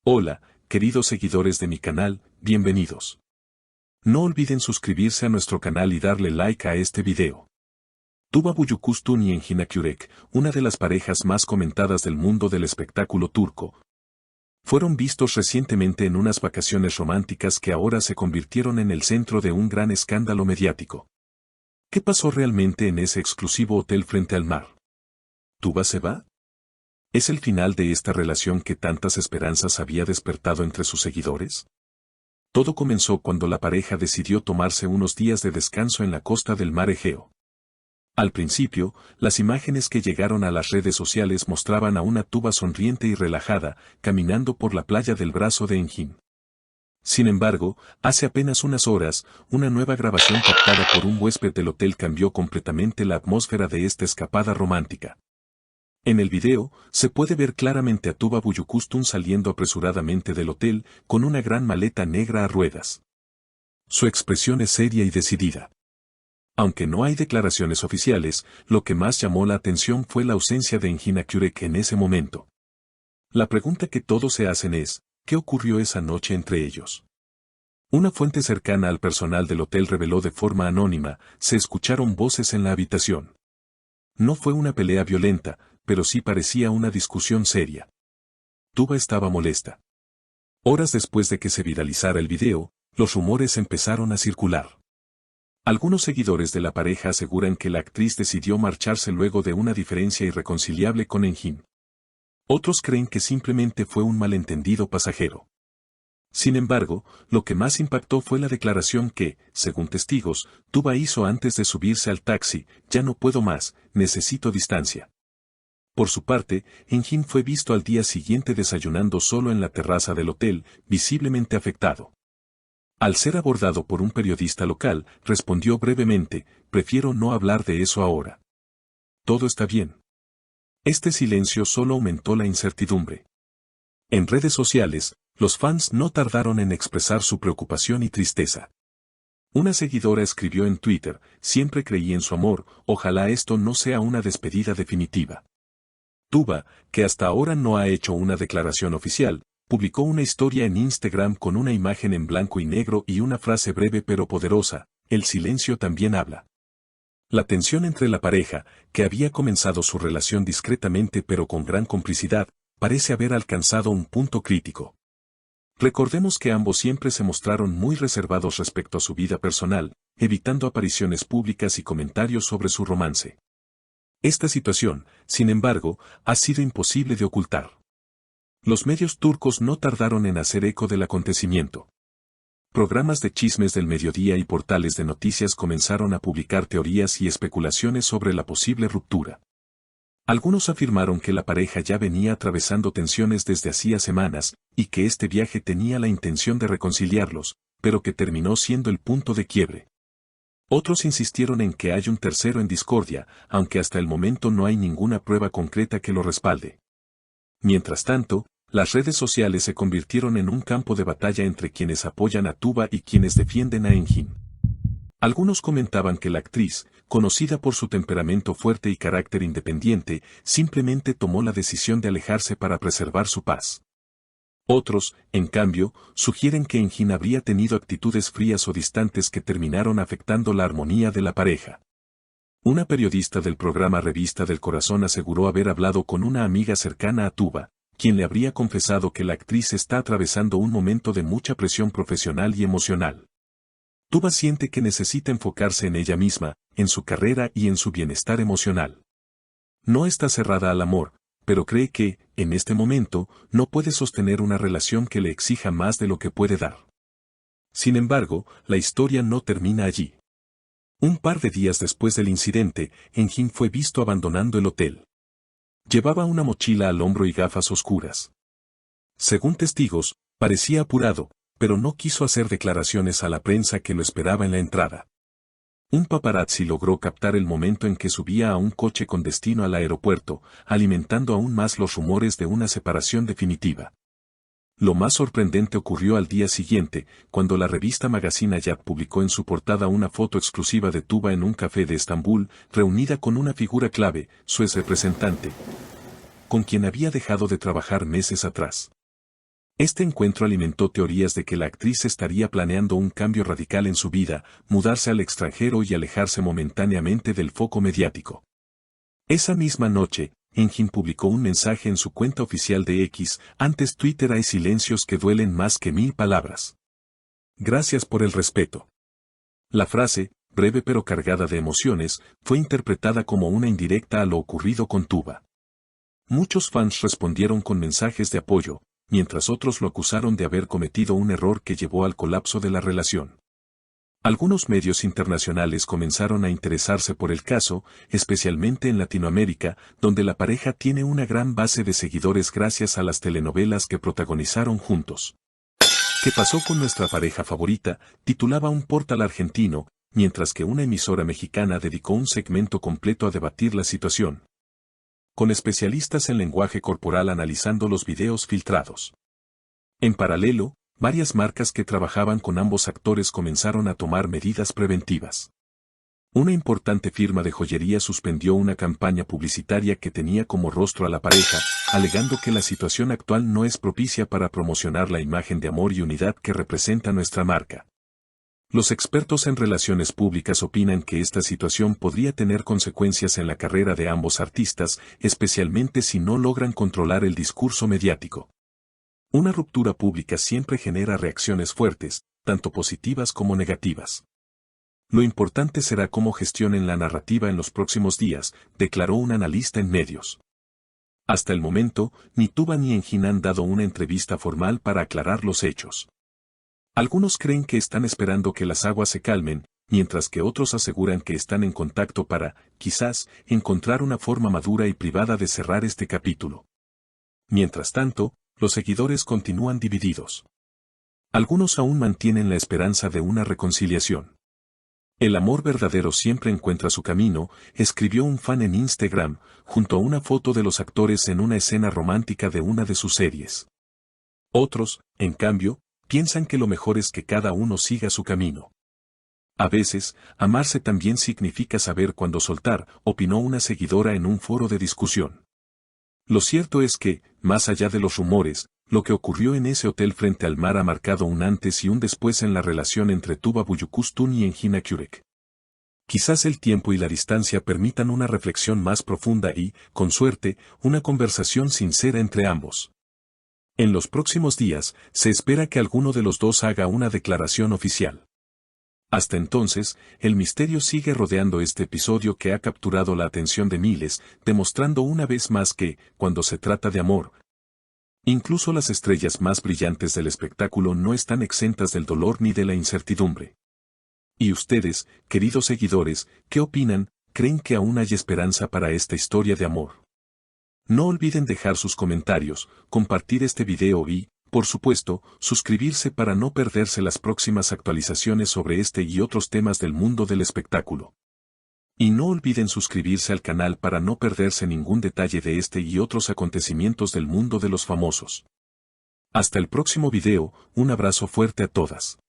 Hola, queridos seguidores de mi canal, bienvenidos. No olviden suscribirse a nuestro canal y darle like a este video. Tuba Büyüküstün y Engin Akyürek, una de las parejas más comentadas del mundo del espectáculo turco, fueron vistos recientemente en unas vacaciones románticas que ahora se convirtieron en el centro de un gran escándalo mediático. ¿Qué pasó realmente en ese exclusivo hotel frente al mar? ¿Tuba se va? ¿Es el final de esta relación que tantas esperanzas había despertado entre sus seguidores? Todo comenzó cuando la pareja decidió tomarse unos días de descanso en la costa del mar Egeo. Al principio, las imágenes que llegaron a las redes sociales mostraban a una Tuba sonriente y relajada, caminando por la playa del brazo de Engin. Sin embargo, hace apenas unas horas, una nueva grabación captada por un huésped del hotel cambió completamente la atmósfera de esta escapada romántica. En el video, se puede ver claramente a Tuba Büyüküstün saliendo apresuradamente del hotel, con una gran maleta negra a ruedas. Su expresión es seria y decidida. Aunque no hay declaraciones oficiales, lo que más llamó la atención fue la ausencia de Engin Akyürek en ese momento. La pregunta que todos se hacen es, ¿qué ocurrió esa noche entre ellos? Una fuente cercana al personal del hotel reveló de forma anónima, se escucharon voces en la habitación. No fue una pelea violenta, pero sí parecía una discusión seria. Tuba estaba molesta. Horas después de que se viralizara el video, los rumores empezaron a circular. Algunos seguidores de la pareja aseguran que la actriz decidió marcharse luego de una diferencia irreconciliable con Engin. Otros creen que simplemente fue un malentendido pasajero. Sin embargo, lo que más impactó fue la declaración que, según testigos, Tuba hizo antes de subirse al taxi: ya no puedo más, necesito distancia. Por su parte, Engin fue visto al día siguiente desayunando solo en la terraza del hotel, visiblemente afectado. Al ser abordado por un periodista local, respondió brevemente: prefiero no hablar de eso ahora. Todo está bien. Este silencio solo aumentó la incertidumbre. En redes sociales, los fans no tardaron en expresar su preocupación y tristeza. Una seguidora escribió en Twitter: siempre creí en su amor, ojalá esto no sea una despedida definitiva. Tuba, que hasta ahora no ha hecho una declaración oficial, publicó una historia en Instagram con una imagen en blanco y negro y una frase breve pero poderosa: el silencio también habla. La tensión entre la pareja, que había comenzado su relación discretamente pero con gran complicidad, parece haber alcanzado un punto crítico. Recordemos que ambos siempre se mostraron muy reservados respecto a su vida personal, evitando apariciones públicas y comentarios sobre su romance. Esta situación, sin embargo, ha sido imposible de ocultar. Los medios turcos no tardaron en hacer eco del acontecimiento. Programas de chismes del mediodía y portales de noticias comenzaron a publicar teorías y especulaciones sobre la posible ruptura. Algunos afirmaron que la pareja ya venía atravesando tensiones desde hacía semanas, y que este viaje tenía la intención de reconciliarlos, pero que terminó siendo el punto de quiebre. Otros insistieron en que hay un tercero en discordia, aunque hasta el momento no hay ninguna prueba concreta que lo respalde. Mientras tanto, las redes sociales se convirtieron en un campo de batalla entre quienes apoyan a Tuba y quienes defienden a Engin. Algunos comentaban que la actriz, conocida por su temperamento fuerte y carácter independiente, simplemente tomó la decisión de alejarse para preservar su paz. Otros, en cambio, sugieren que Engin habría tenido actitudes frías o distantes que terminaron afectando la armonía de la pareja. Una periodista del programa Revista del Corazón aseguró haber hablado con una amiga cercana a Tuba, quien le habría confesado que la actriz está atravesando un momento de mucha presión profesional y emocional. Tuba siente que necesita enfocarse en ella misma, en su carrera y en su bienestar emocional. No está cerrada al amor, pero cree que, en este momento, no puede sostener una relación que le exija más de lo que puede dar. Sin embargo, la historia no termina allí. Un par de días después del incidente, Engin fue visto abandonando el hotel. Llevaba una mochila al hombro y gafas oscuras. Según testigos, parecía apurado, pero no quiso hacer declaraciones a la prensa que lo esperaba en la entrada. Un paparazzi logró captar el momento en que subía a un coche con destino al aeropuerto, alimentando aún más los rumores de una separación definitiva. Lo más sorprendente ocurrió al día siguiente, cuando la revista Magazine Hayat publicó en su portada una foto exclusiva de Tuba en un café de Estambul, reunida con una figura clave, su ex representante, con quien había dejado de trabajar meses atrás. Este encuentro alimentó teorías de que la actriz estaría planeando un cambio radical en su vida, mudarse al extranjero y alejarse momentáneamente del foco mediático. Esa misma noche, Enjin publicó un mensaje en su cuenta oficial de X: antes Twitter hay silencios que duelen más que 1000 palabras. Gracias por el respeto. La frase, breve pero cargada de emociones, fue interpretada como una indirecta a lo ocurrido con Tuba. Muchos fans respondieron con mensajes de apoyo, mientras otros lo acusaron de haber cometido un error que llevó al colapso de la relación. Algunos medios internacionales comenzaron a interesarse por el caso, especialmente en Latinoamérica, donde la pareja tiene una gran base de seguidores gracias a las telenovelas que protagonizaron juntos. ¿Qué pasó con nuestra pareja favorita?, titulaba un portal argentino, mientras que una emisora mexicana dedicó un segmento completo a debatir la situación, con especialistas en lenguaje corporal analizando los videos filtrados. En paralelo, varias marcas que trabajaban con ambos actores comenzaron a tomar medidas preventivas. Una importante firma de joyería suspendió una campaña publicitaria que tenía como rostro a la pareja, alegando que la situación actual no es propicia para promocionar la imagen de amor y unidad que representa nuestra marca. Los expertos en relaciones públicas opinan que esta situación podría tener consecuencias en la carrera de ambos artistas, especialmente si no logran controlar el discurso mediático. Una ruptura pública siempre genera reacciones fuertes, tanto positivas como negativas. Lo importante será cómo gestionen la narrativa en los próximos días, declaró un analista en medios. Hasta el momento, ni Tuba ni Enjin han dado una entrevista formal para aclarar los hechos. Algunos creen que están esperando que las aguas se calmen, mientras que otros aseguran que están en contacto para, quizás, encontrar una forma madura y privada de cerrar este capítulo. Mientras tanto, los seguidores continúan divididos. Algunos aún mantienen la esperanza de una reconciliación. El amor verdadero siempre encuentra su camino, escribió un fan en Instagram, junto a una foto de los actores en una escena romántica de una de sus series. Otros, en cambio, piensan que lo mejor es que cada uno siga su camino. A veces, amarse también significa saber cuándo soltar, opinó una seguidora en un foro de discusión. Lo cierto es que, más allá de los rumores, lo que ocurrió en ese hotel frente al mar ha marcado un antes y un después en la relación entre Tuba Büyüküstün y Engin Akyürek. Quizás el tiempo y la distancia permitan una reflexión más profunda y, con suerte, una conversación sincera entre ambos. En los próximos días, se espera que alguno de los dos haga una declaración oficial. Hasta entonces, el misterio sigue rodeando este episodio que ha capturado la atención de miles, demostrando una vez más que, cuando se trata de amor, incluso las estrellas más brillantes del espectáculo no están exentas del dolor ni de la incertidumbre. ¿Y ustedes, queridos seguidores, qué opinan? ¿Creen que aún hay esperanza para esta historia de amor? No olviden dejar sus comentarios, compartir este video y, por supuesto, suscribirse para no perderse las próximas actualizaciones sobre este y otros temas del mundo del espectáculo. Y no olviden suscribirse al canal para no perderse ningún detalle de este y otros acontecimientos del mundo de los famosos. Hasta el próximo video, un abrazo fuerte a todas.